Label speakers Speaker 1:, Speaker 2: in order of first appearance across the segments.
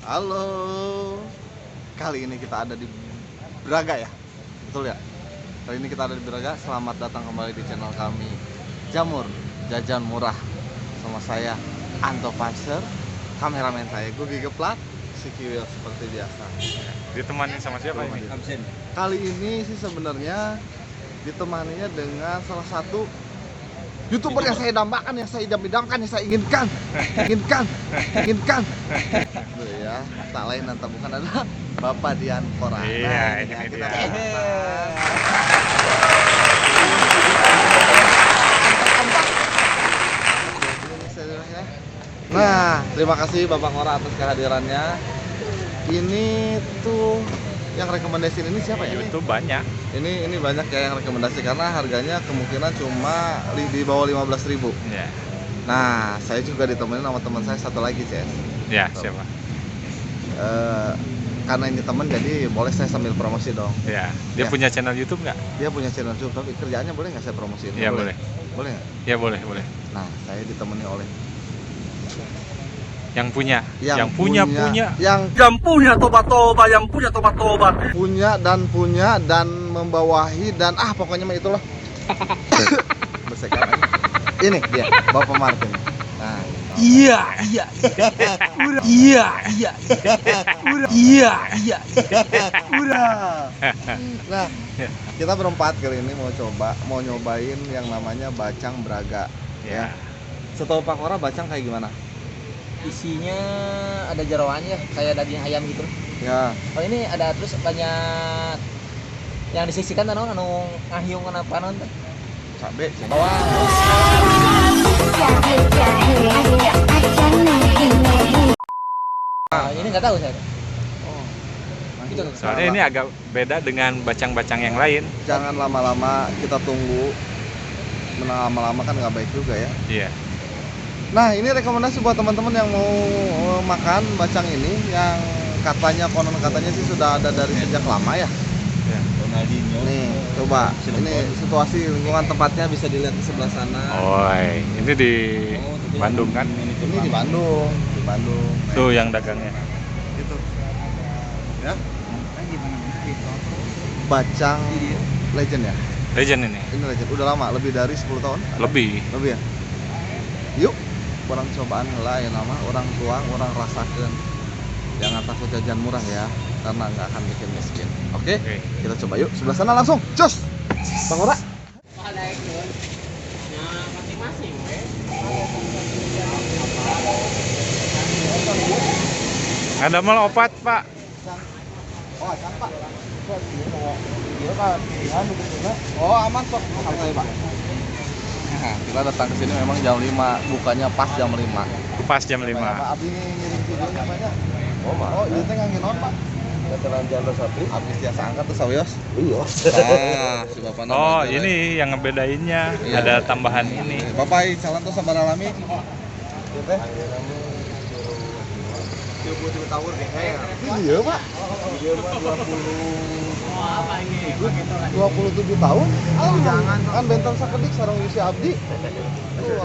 Speaker 1: Halo. Kali ini kita ada di Braga ya? Betul ya? Kali ini kita ada di Braga. Selamat datang kembali di channel kami Jamur Jajan Murah. Sama saya Anto Panser, kameramen saya Gugi Geplat, si Kiwil seperti biasa.
Speaker 2: Ditemani sama siapa ini?
Speaker 1: Kali ini sih sebenarnya ditemaninya dengan salah satu YouTuber yang saya dambakan, yang saya idam-idamkan, yang saya inginkan. Tuh ya, tak lain dan tak bukan adalah Bapak Dian Kora.
Speaker 2: Iya, ini
Speaker 1: ya,
Speaker 2: dia.
Speaker 1: Nah, terima kasih Bapak Kora atas kehadirannya. Ini tuh yang rekomendasi ini siapa ya?
Speaker 2: YouTube banyak.
Speaker 1: Ini banyak ya yang rekomendasi karena harganya kemungkinan cuma di bawah 15.000.
Speaker 2: Ya,
Speaker 1: Nah, saya juga ditemenin sama teman saya satu lagi, Ces.
Speaker 2: ya siapa?
Speaker 1: Karena ini teman jadi boleh saya sambil promosi dong.
Speaker 2: Ya, dia
Speaker 1: Ya.
Speaker 2: punya channel YouTube nggak?
Speaker 1: Dia punya channel YouTube, tapi kerjaannya boleh nggak saya promosiin?
Speaker 2: Ya boleh.
Speaker 1: Boleh nggak?
Speaker 2: Ya boleh.
Speaker 1: Nah, saya ditemani oleh
Speaker 2: Yang punya,
Speaker 1: yang
Speaker 2: punya,
Speaker 1: punya dan membawahi dan pokoknya mah itulah. Besekan aja. Ini dia, Bapak Martin. Nah,
Speaker 3: Iya.
Speaker 1: Nah, kita berempat kali ini mau nyobain yang namanya bacang Braga.
Speaker 2: Ya.
Speaker 1: Setahu Pak Kora bacang kayak gimana?
Speaker 3: Isinya ada jeroannya kayak daging ayam gitu.
Speaker 1: Ya,
Speaker 3: Oh ini ada terus banyak yang disisikan anu ngahiung kana panon teh.
Speaker 1: cabe.
Speaker 3: Bawang. Ini nggak tahu saya.
Speaker 1: Oh,
Speaker 3: Gitu.
Speaker 2: Soalnya ini agak beda dengan bacang-bacang yang lain.
Speaker 1: Jangan lama-lama, kita tunggu. Lama-lama kan nggak baik juga ya.
Speaker 2: Iya.
Speaker 1: Nah, ini rekomendasi buat teman-teman yang mau makan bacang ini yang konon katanya sih sudah ada dari sejak lama ya.
Speaker 2: Ya.
Speaker 1: Nih, coba. Ini situasi lingkungan tempatnya bisa dilihat di sebelah sana.
Speaker 2: Oh, ini di Bandung kan?
Speaker 1: Ini di Bandung.
Speaker 2: Tuh yang dagangnya.
Speaker 1: Gitu. Ya. Bacang legend ya.
Speaker 2: Legend ini.
Speaker 1: Ini legend. Udah lama, lebih dari 10 tahun.
Speaker 2: Lebih.
Speaker 1: Lebih ya. Yuk, orang cobaan heula ya nama, orang tuang, orang rasakan. Jangan takut jajan murah ya, karena nggak akan bikin miskin. Oke?
Speaker 2: Oke.
Speaker 1: Kita coba yuk, sebelah sana langsung. Cus. Bang Ora.
Speaker 2: Ada mal opat, Pak.
Speaker 1: Oh, acan, Pak. Oh, aman kok. Santai, Pak. Nah, kita datang ke sini memang jam 5, bukanya pas jam 5.
Speaker 2: Pas jam 5.
Speaker 1: Pak Abi ngirim videonya banyak. Oh, itu teh ngangge naon, Pak? Veteran jalur sapri. Abis biasa angkat tuh sawios. Iya. Nah, si Bapak nama
Speaker 2: Oh,
Speaker 1: aja,
Speaker 2: ini yang ngebedainnya.
Speaker 1: Iya.
Speaker 2: Ada tambahan ini.
Speaker 1: Bapak jalan tuh sabar alami. Iya teh. 20 tahun deh saya. Iya, Pak. Iya, Pak 27 tahun. Jangan kan bentar sakedik sareng isi abdi.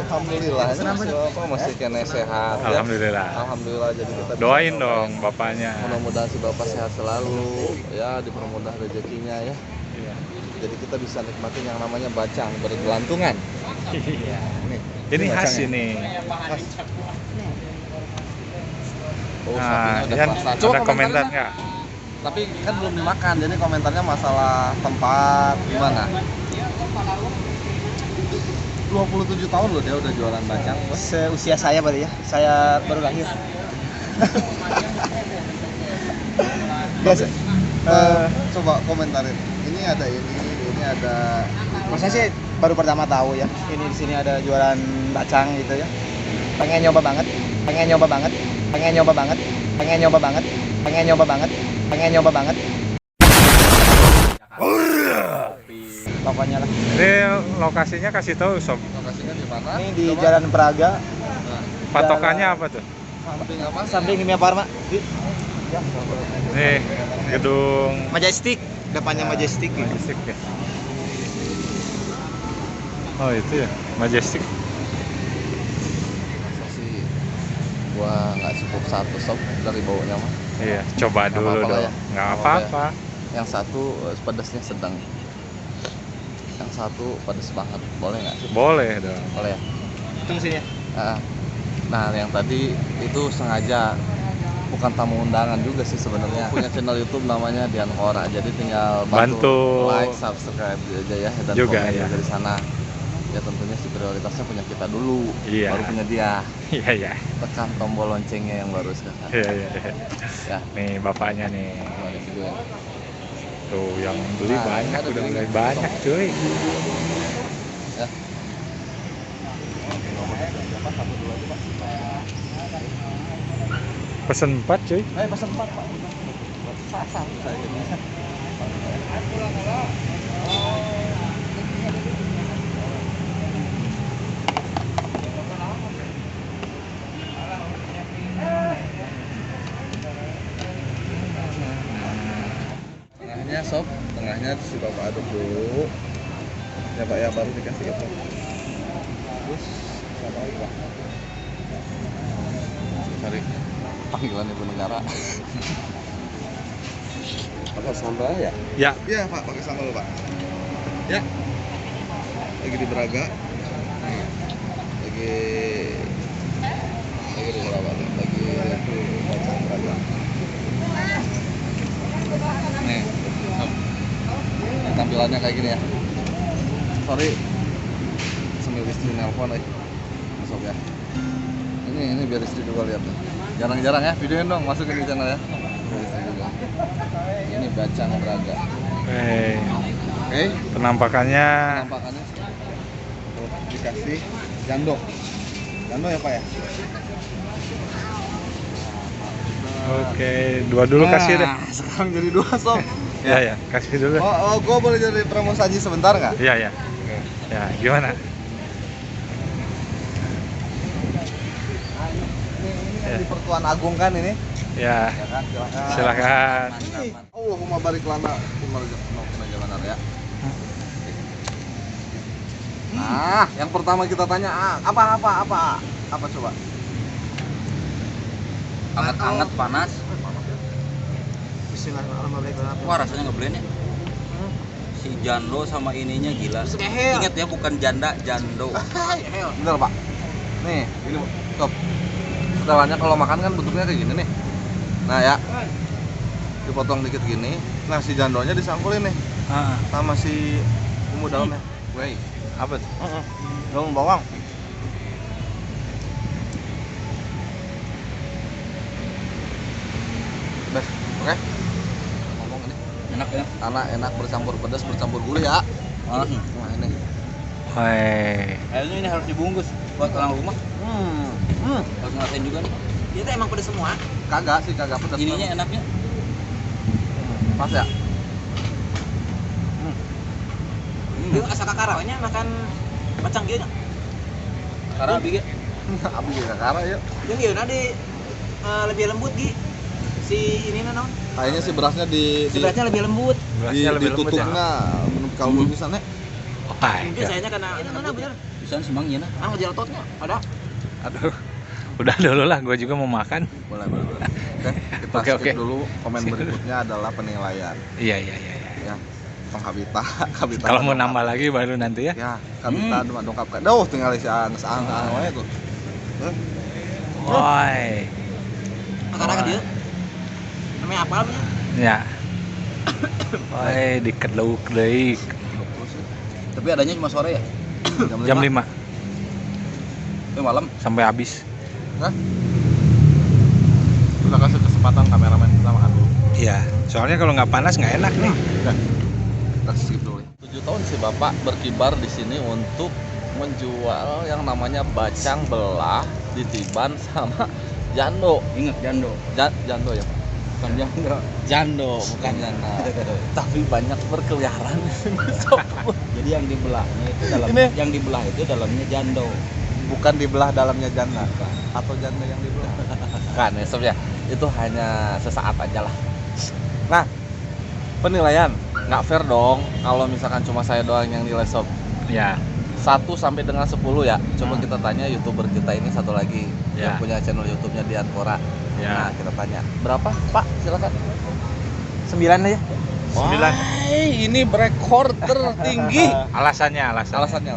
Speaker 1: Alhamdulillah. Bapak masih kena sehat ya.
Speaker 2: Alhamdulillah.
Speaker 1: Alhamdulillah jadi kita bisa
Speaker 2: Doain
Speaker 1: nyobain.
Speaker 2: dong bapaknya.
Speaker 1: Mudah-mudahan si Bapak sehat selalu ya, dipermudah rezekinya ya.
Speaker 2: Iya.
Speaker 1: Jadi kita bisa nikmatin yang namanya bacang bergelantungan.
Speaker 2: Iya.
Speaker 1: Nih,
Speaker 2: Ini khas
Speaker 1: bacangnya.
Speaker 2: ini.
Speaker 1: Khas. Oh,
Speaker 2: Nah,
Speaker 1: sapinya udah
Speaker 2: Yan,
Speaker 1: kerasa.
Speaker 2: ada
Speaker 1: Coba
Speaker 2: komentar
Speaker 1: komentarnya.
Speaker 2: nggak?
Speaker 1: Tapi kan belum dimakan, jadi komentarnya masalah tempat gimana? 27 tahun loh dia udah jualan bacang.
Speaker 3: Seusia saya berarti ya. Saya baru lahir.
Speaker 1: Biasa. Coba komentarin. Ini ada.
Speaker 3: Masa sih baru pertama tahu ya. Ini di sini ada jualan bacang gitu ya. Pengen nyoba banget. Pokoknya lah.
Speaker 2: Ini lokasinya kasih tahu sob.
Speaker 1: Lokasinya di mana?
Speaker 3: Ini di
Speaker 1: Coba.
Speaker 3: Jalan Praga,
Speaker 1: Nah,
Speaker 2: Patokannya apa tuh?
Speaker 1: samping apa?
Speaker 3: samping Kimia Farma.
Speaker 2: Nih, gedung
Speaker 3: Majestic, depannya Majestic.
Speaker 2: Majestic ya. Oh itu ya, Majestic.
Speaker 1: Masa sih gua nggak cukup satu sob dari baunya mah.
Speaker 2: Iya, coba
Speaker 1: Nggak
Speaker 2: dulu
Speaker 1: apa-apa lah
Speaker 2: dong.
Speaker 1: ya.
Speaker 2: Nggak
Speaker 1: Nggak apa-apa
Speaker 2: apa-apa.
Speaker 1: Yang satu pedasnya sedang, yang satu pedas banget, boleh nggak sih?
Speaker 2: Boleh dong.
Speaker 1: Boleh ya.
Speaker 3: Itu mesinnya.
Speaker 1: Ah, nah yang tadi itu sengaja bukan tamu undangan juga sih sebenarnya, punya channel YouTube namanya Dian Kora, jadi tinggal
Speaker 2: Bantu.
Speaker 1: like, subscribe aja ya, dan
Speaker 2: Juga,
Speaker 1: komen
Speaker 2: ya.
Speaker 1: juga di sana. Ya tentunya sih prioritasnya punya kita dulu,
Speaker 2: Iya.
Speaker 1: baru punya dia.
Speaker 2: Iya, iya.
Speaker 1: Tekan tombol loncengnya yang baru sekarang.
Speaker 2: Iya, iya, iya.
Speaker 1: Ya,
Speaker 2: Nih bapaknya nih.
Speaker 1: gimana videonya?
Speaker 2: Tuh yang beli
Speaker 1: Nah,
Speaker 2: banyak,
Speaker 1: ada
Speaker 2: udah
Speaker 1: beli.
Speaker 2: mulai banyak cuy.
Speaker 1: Ya.
Speaker 2: Pesen 4 cuy.
Speaker 1: Pesan 4 Pak. Sasa saya jadinya. Tengahnya sob, tengahnya si bapak aduk dulu. Ya Pak ya, baru dikasih itu. Terus siapa lagi Pak? Cari panggilan ibu negara.
Speaker 3: Pakai sambal ya?
Speaker 2: Ya,
Speaker 1: Iya Pak, pakai sambal Pak. Ya. Lagi di Braga. Nih. Lagi di berapa nih? Lagi itu Bacang Braga. Nih. Ini tampilannya kayak gini ya. Sorry. Sambil istri nelpon masuk ya. Ini biar istri juga lihat nih. Jarang-jarang ya, videoin dong, masukin di channel ya. Biar istri juga. Ini Bacang Braga. Oke.
Speaker 2: penampakannya
Speaker 1: Penampakannya dikasih jando ya Pak ya.
Speaker 2: oke, dua dulu kasih deh.
Speaker 1: Sekarang jadi 2 sob.
Speaker 2: Ya, ya, kasih dulu.
Speaker 1: Gue boleh jadi promo saji sebentar nggak?
Speaker 2: Iya, ya. Ya, gimana?
Speaker 1: Ini di Pertuan Agung kan ini?
Speaker 2: Ya,
Speaker 1: Ya kan, silakan.
Speaker 2: silakan.
Speaker 1: Oh, mau balik lana, mau jalan ya. Nah, yang pertama kita tanya apa coba?
Speaker 4: Anget-anget panas.
Speaker 3: Bismillahirrahmanirrahim.
Speaker 4: Wah rasanya ngeblend ya. Si jando sama ininya gila. Ingat ya bukan janda, jando.
Speaker 1: Bentar Pak. Nih, ini stop. Setelahnya kalau makan kan bentuknya kayak gini nih. Nah ya, dipotong dikit gini. Nah si jandonya disangkulin nih sama si bumbu dalamnya. Woi,
Speaker 2: Apa tuh?
Speaker 1: daun bawang. Bes, oke. Ngomong ini.
Speaker 4: Enak ya.
Speaker 1: Enak bercampur pedas, bercampur gurih ya.
Speaker 4: Ah.
Speaker 1: Nah ini.
Speaker 2: Woi,
Speaker 4: Kayaknya ini harus dibungkus buat orang rumah. Harus ngerasain juga nih.
Speaker 3: Itu emang pedes semua.
Speaker 1: Kagak sih, kagak pedas.
Speaker 4: Ininya enaknya.
Speaker 1: Pas ya.
Speaker 3: Itu asa kakarawanya makan bacang gitu.
Speaker 4: Karena bikin
Speaker 1: Abi juga kara ya.
Speaker 3: Yang dia nanti lebih lembut Gi. Si ini naon?
Speaker 1: Kayaknya si berasnya
Speaker 3: Sebenarnya lebih lembut.
Speaker 2: berasnya lebih lembut ya.
Speaker 1: ditutupnya kalau bisa nih.
Speaker 2: Wah,
Speaker 3: Mungkin sayanya karena ini mana bener?
Speaker 4: bisa semangnya nah.
Speaker 3: Ah jeltotnya ada.
Speaker 2: aduh. Udah dulu lah, gue juga mau makan.
Speaker 1: Boleh. Oke, kita
Speaker 2: Oke,
Speaker 1: skip
Speaker 2: oke.
Speaker 1: dulu. Komen berikutnya adalah penilaian.
Speaker 2: Iya.
Speaker 1: Ya, penghabita.
Speaker 2: Kalau mau nambah lagi baru nanti ya.
Speaker 1: Ya, kabita dongkap. Duh, tinggal isi ang wae tuh.
Speaker 2: Woi.
Speaker 3: Akar-akar dia. Namanya apa namanya?
Speaker 2: Ya. Woi, dikeduk deui.
Speaker 4: Tapi adanya cuma sore ya.
Speaker 2: Jam 5
Speaker 4: Tapi malam.
Speaker 2: sampai habis.
Speaker 1: Hah? Udah kasih kesempatan kameramen kita makan dulu.
Speaker 2: Iya, soalnya kalau nggak panas nggak enak nih.
Speaker 1: Kita skip dulu. 7 tahun si Bapak berkibar di sini untuk menjual yang namanya bacang belah ditiban sama jando.
Speaker 4: Ingat jando.
Speaker 1: Jando ya Pak.
Speaker 4: Bukan jando.
Speaker 1: Jando, bukan janda. Tapi banyak berkeliaran di sini. Sob.
Speaker 4: Jadi yang dibelahnya itu
Speaker 1: Ini-
Speaker 4: yang dibelah itu dalamnya jando.
Speaker 1: Bukan dibelah dalamnya janda atau janda yang dibelah. Kan ya Sob ya. Itu hanya sesaat aja lah. Nah, penilaian nggak fair dong kalau misalkan cuma saya doang yang nilai Sob.
Speaker 2: Ya,
Speaker 1: 1 sampai dengan 10 ya. Coba kita tanya YouTuber kita ini satu lagi yang
Speaker 2: Ya.
Speaker 1: punya channel YouTube-nya Dianpora.
Speaker 2: Ya.
Speaker 1: Nah, kita tanya. Berapa, Pak? Silakan.
Speaker 3: 9 aja.
Speaker 2: 9.
Speaker 1: Ini rekor tertinggi.
Speaker 2: Alasannya.
Speaker 1: Alasannya.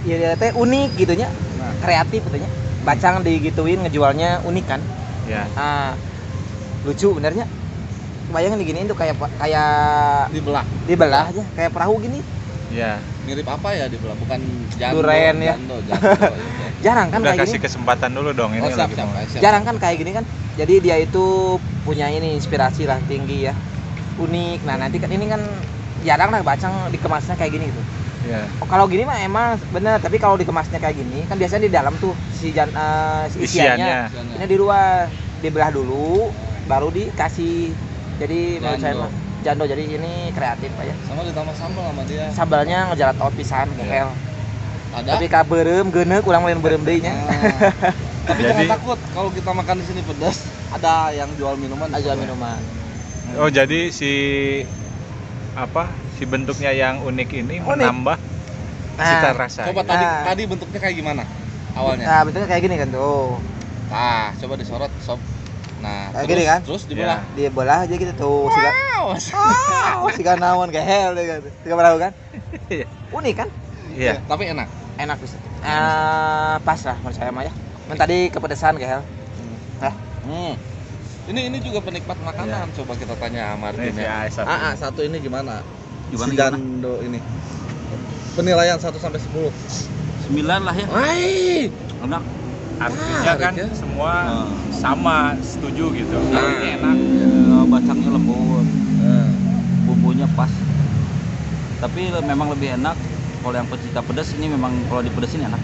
Speaker 3: Ya teh unik gitunya.
Speaker 1: Nah.
Speaker 3: Kreatif gitunya. Bacang digituin ngejualnya unik kan.
Speaker 2: Ya.
Speaker 3: Lucu benernya. Bayangin diginiin tuh kayak
Speaker 1: Dibelah.
Speaker 3: aja kayak perahu gini.
Speaker 2: Ya.
Speaker 1: Mirip apa ya dibelah? Bukan jando.
Speaker 3: Duren ya.
Speaker 1: Jando.
Speaker 3: Jarang kan
Speaker 2: Udah
Speaker 3: kayak
Speaker 2: kasih
Speaker 3: gini.
Speaker 2: kesempatan dulu dong ini
Speaker 1: Oh, siap.
Speaker 2: lagi mau.
Speaker 3: Jarang kan kayak gini kan. Jadi dia itu punya ini inspirasi lah tinggi ya. Unik. Nah, nanti kan ini kan jarang lah bacang dikemasnya kayak gini gitu.
Speaker 2: Ya.
Speaker 3: Oh, kalau gini mah emang bener, tapi kalau dikemasnya kayak gini kan biasanya di dalam tuh si isiannya.
Speaker 2: Isiannya.
Speaker 3: Ini di luar dibelah dulu baru dikasih. Jadi menurut saya
Speaker 1: Jando.
Speaker 3: mah jando, jadi ini kreatif aja.
Speaker 1: Sama ditambah sambal sama dia.
Speaker 3: Sambalnya ngejalat out pisan
Speaker 2: Iya.
Speaker 3: ngehel.
Speaker 1: Ada.
Speaker 3: Tapi ka beureum geuneuk urang lain beureum deui nya.
Speaker 1: Tapi
Speaker 2: Jadi-
Speaker 1: jangan takut kalau kita makan di sini pedas. Ada yang jual minuman.
Speaker 3: Aja minuman.
Speaker 2: Oh, jadi si bentuknya yang unik ini
Speaker 3: Unik.
Speaker 2: menambah cita rasa.
Speaker 1: Coba
Speaker 2: gitu.
Speaker 1: tadi bentuknya kayak gimana awalnya?
Speaker 3: Nah, bentuknya kayak gini kan tuh.
Speaker 1: Nah, coba disorot sob. Nah,
Speaker 3: Kayak
Speaker 1: terus,
Speaker 3: gini kan?
Speaker 1: terus dibelah.
Speaker 3: Dibelah aja gitu tuh. Siga naon kayak hell deh kan. Siga perahu kan?
Speaker 2: Iya.
Speaker 3: Unik kan?
Speaker 2: Iya.
Speaker 1: Tapi enak.
Speaker 3: Enak bisa. Pas lah menurut saya mah ya. Men tadi kepedesan kayak hell.
Speaker 1: Ini juga penikmat makanan. Coba kita tanya sama
Speaker 2: Nih,
Speaker 1: Martin
Speaker 2: si
Speaker 1: ya.
Speaker 2: Aisyah.
Speaker 1: Satu ini gimana?
Speaker 4: Gimana,
Speaker 1: Si Jando ini. Penilaian 1 sampai 10.
Speaker 4: 9 lah ya.
Speaker 1: Hai.
Speaker 4: Enak.
Speaker 2: Artinya kan
Speaker 1: Menarik ya.
Speaker 2: semua
Speaker 4: Nah.
Speaker 2: sama, setuju gitu.
Speaker 1: Nah.
Speaker 2: Ini enak.
Speaker 4: Ya, bacangnya lembut, bumbunya pas. Tapi memang lebih enak kalau yang pecinta pedas ini, memang kalau dipedesin enak.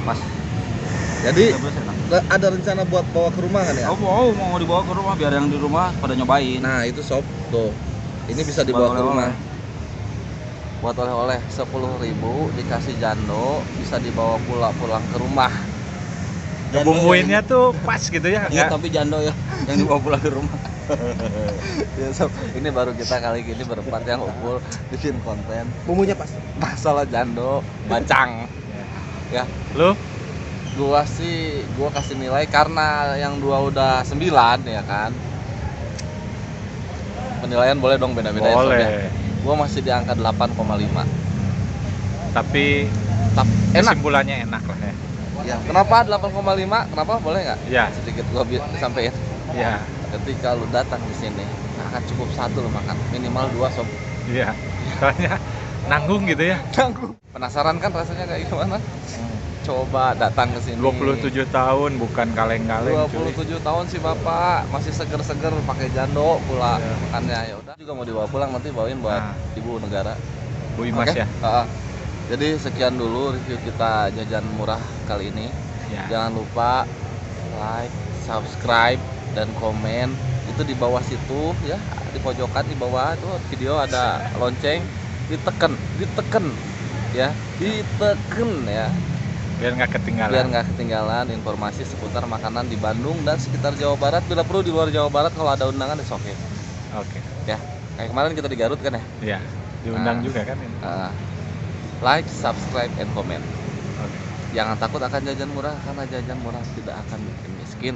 Speaker 4: Pas.
Speaker 1: Jadi
Speaker 4: Pedas enak.
Speaker 1: ada rencana buat bawa ke rumah kan ya?
Speaker 4: Oh, mau dibawa ke rumah biar yang di rumah pada nyobain.
Speaker 1: Nah, itu sob. Tuh. Ini bisa dibawa ke rumah. Buat oleh-oleh 10.000 dikasih jando, bisa dibawa pulang ke rumah.
Speaker 2: Ngebumbuinnya tuh pas gitu ya.
Speaker 4: Iya,
Speaker 2: Nggak-
Speaker 4: tapi jando ya yang dibawa pulang ke rumah.
Speaker 1: Ya, sob, ini baru kita kali ini berempat yang ngumpul bikin konten
Speaker 3: Bumbunya pas.
Speaker 1: masalah jando, bacang. Ya,
Speaker 2: Lu
Speaker 1: gua kasih nilai karena yang dua udah 9 ya kan. Penilaian boleh dong beda-beda ya, Sob, ya.
Speaker 2: boleh.
Speaker 1: Gua masih di angka 8,5.
Speaker 2: Tapi
Speaker 1: Enak.
Speaker 2: kesimpulannya enak lah ya.
Speaker 1: Ya, kenapa 8,5? Kenapa boleh nggak?
Speaker 2: Ya.
Speaker 1: Sedikit gua sampein.
Speaker 2: Iya.
Speaker 1: Ketika lu datang di sini, akan cukup 1 lu makan, minimal 2 sob.
Speaker 2: Iya. Soalnya nanggung gitu ya.
Speaker 1: Penasaran kan rasanya kayak gimana? Coba datang ke sini.
Speaker 2: 27 tahun bukan kaleng-kaleng cuy.
Speaker 1: 27 tahun sih Bapak, masih seger-seger pakai jando pula
Speaker 2: Iya.
Speaker 1: makannya. Ya udah, juga mau dibawa pulang nanti bawain buat
Speaker 2: Nah.
Speaker 1: Ibu Negara.
Speaker 2: Bu Imas
Speaker 1: Oke?
Speaker 2: ya.
Speaker 1: Jadi sekian dulu review kita jajan murah kali ini.
Speaker 2: Ya.
Speaker 1: Jangan lupa like, subscribe, dan komen itu di bawah situ ya, di pojokan di bawah itu video ada lonceng, diteken ya,
Speaker 2: Biar nggak ketinggalan.
Speaker 1: biar nggak ketinggalan informasi seputar makanan di Bandung dan sekitar Jawa Barat. Bila perlu di luar Jawa Barat kalau ada undangan is oke.
Speaker 2: Oke.
Speaker 1: Ya, kayak kemarin kita di Garut kan ya.
Speaker 2: Ya. Diundang
Speaker 1: Nah.
Speaker 2: juga kan ini.
Speaker 1: Like, subscribe, and comment.
Speaker 2: Oke.
Speaker 1: Jangan takut akan jajan murah karena jajan murah tidak akan bikin miskin.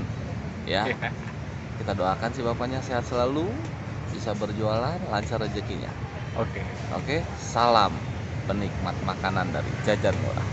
Speaker 1: Ya,
Speaker 2: Iya.
Speaker 1: kita doakan si bapaknya sehat selalu, bisa berjualan, lancar rezekinya.
Speaker 2: Oke.
Speaker 1: Oke, salam penikmat makanan dari jajan murah.